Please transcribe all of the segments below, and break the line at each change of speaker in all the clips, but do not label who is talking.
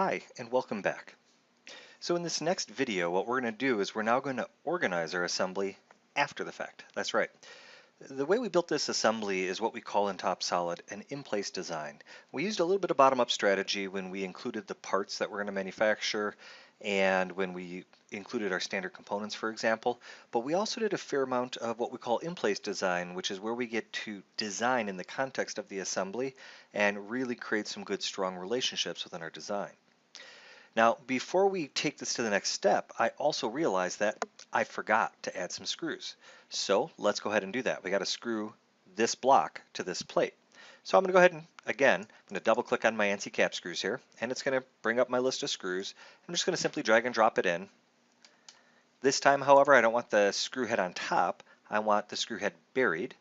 Hi, and welcome back. So in this next video, what we're going to do is we're now going to organize our assembly after the fact. That's right. The way we built this assembly is what we call in TopSolid an in-place design. We used a little bit of bottom-up strategy when we included the parts that we're going to manufacture and when we included our standard components, for example. But we also did a fair amount of what we call in-place design, which is where we get to design in the context of the assembly and really create some good, strong relationships within our design. Now, before we take this to the next step, I also realized that I forgot to add some screws. So let's go ahead and do that. We got to screw this block to this plate. So I'm going to go ahead and, again, I'm going to double click on my NC cap screws here, and it's going to bring up my list of screws. I'm just going to simply drag and drop it in. This time, however, I don't want the screw head on top. I want the screw head buried.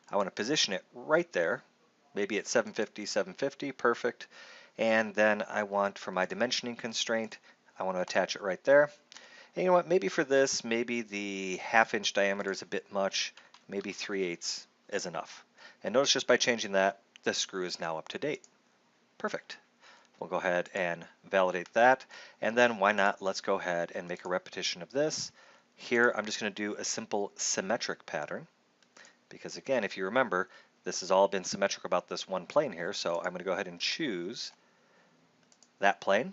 I want to position it right there, maybe at 750, 750, perfect. And then I want, for my dimensioning constraint, I want to attach it right there. And you know what, maybe for this, maybe the 1/2 inch diameter is a bit much, maybe 3/8 is enough. And notice just by changing that, the screw is now up to date. Perfect. We'll go ahead and validate that. And then why not, let's go ahead and make a repetition of this. Here, I'm just going to do a simple symmetric pattern. Because again, if you remember, this has all been symmetric about this one plane here. So I'm going to go ahead and choose that plane.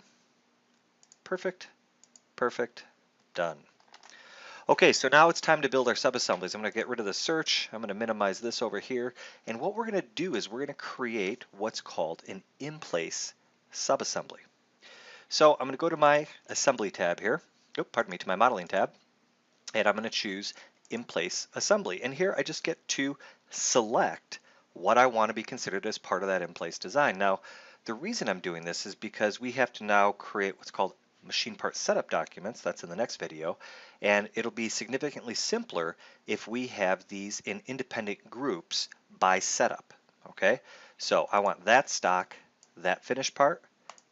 Perfect, perfect, done. Okay, so now it's time to build our subassemblies. I'm going to get rid of the search. I'm going to minimize this over here. And what we're going to do is we're going to create what's called an in-place subassembly. So I'm going to go to my assembly tab here. Oh, pardon me, to my modeling tab. And I'm going to choose in-place assembly. And here I just get to select what I want to be considered as part of that in-place design. Now, the reason I'm doing this is because we have to now create what's called machine part setup documents. That's in the next video. And it'll be significantly simpler if we have these in independent groups by setup. Okay, so I want that stock, that finished part,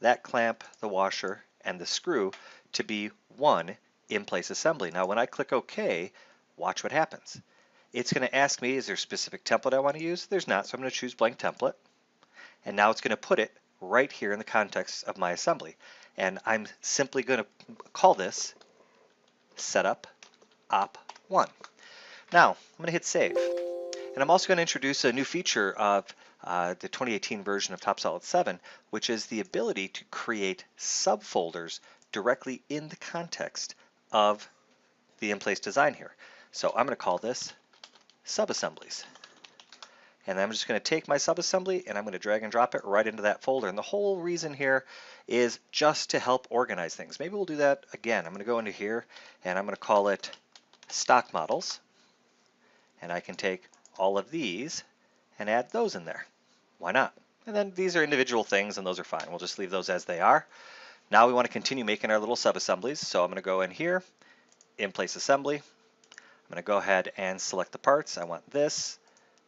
that clamp, the washer, and the screw to be one in-place assembly. Now when I click OK, watch what happens. It's going to ask me, is there a specific template I want to use? There's not, so I'm going to choose blank template. And now it's going to put it right here in the context of my assembly. And I'm simply going to call this setup op 1. Now, I'm going to hit save. And I'm also going to introduce a new feature of the 2018 version of TopSolid 7, which is the ability to create subfolders directly in the context of the in-place design here. So I'm going to call this subassemblies. And I'm just going to take my subassembly and I'm going to drag and drop it right into that folder. And the whole reason here is just to help organize things. Maybe we'll do that again. I'm going to go into here and I'm going to call it stock models. And I can take all of these and add those in there. Why not? And then these are individual things and those are fine. We'll just leave those as they are. Now we want to continue making our little subassemblies. So I'm going to go in here, in place assembly. I'm going to go ahead and select the parts. I want this,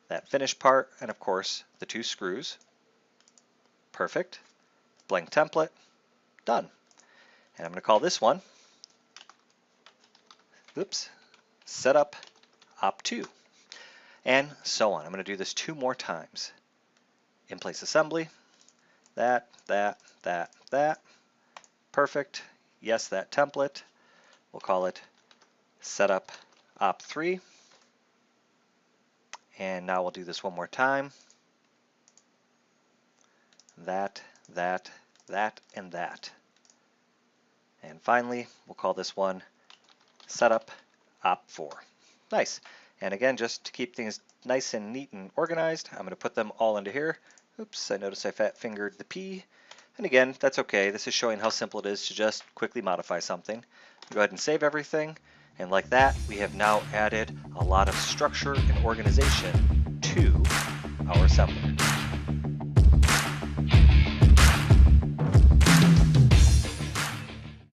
that finished part, and of course the 2 screws. Perfect. Blank template. Done. And I'm going to call this one, setup op 2. And so on. I'm going to do this 2 more times. In place assembly. That. Perfect. Yes, that template. We'll call it setup op 3. And now we'll do this 1 more time. That, and that. And finally, we'll call this one setup op 4. Nice. And again, just to keep things nice and neat and organized, I'm going to put them all into here. Oops, I noticed I fat fingered the P. And again, that's okay. This is showing how simple it is to just quickly modify something. Go ahead and save everything. And like that, we have now added a lot of structure and organization to our assembly.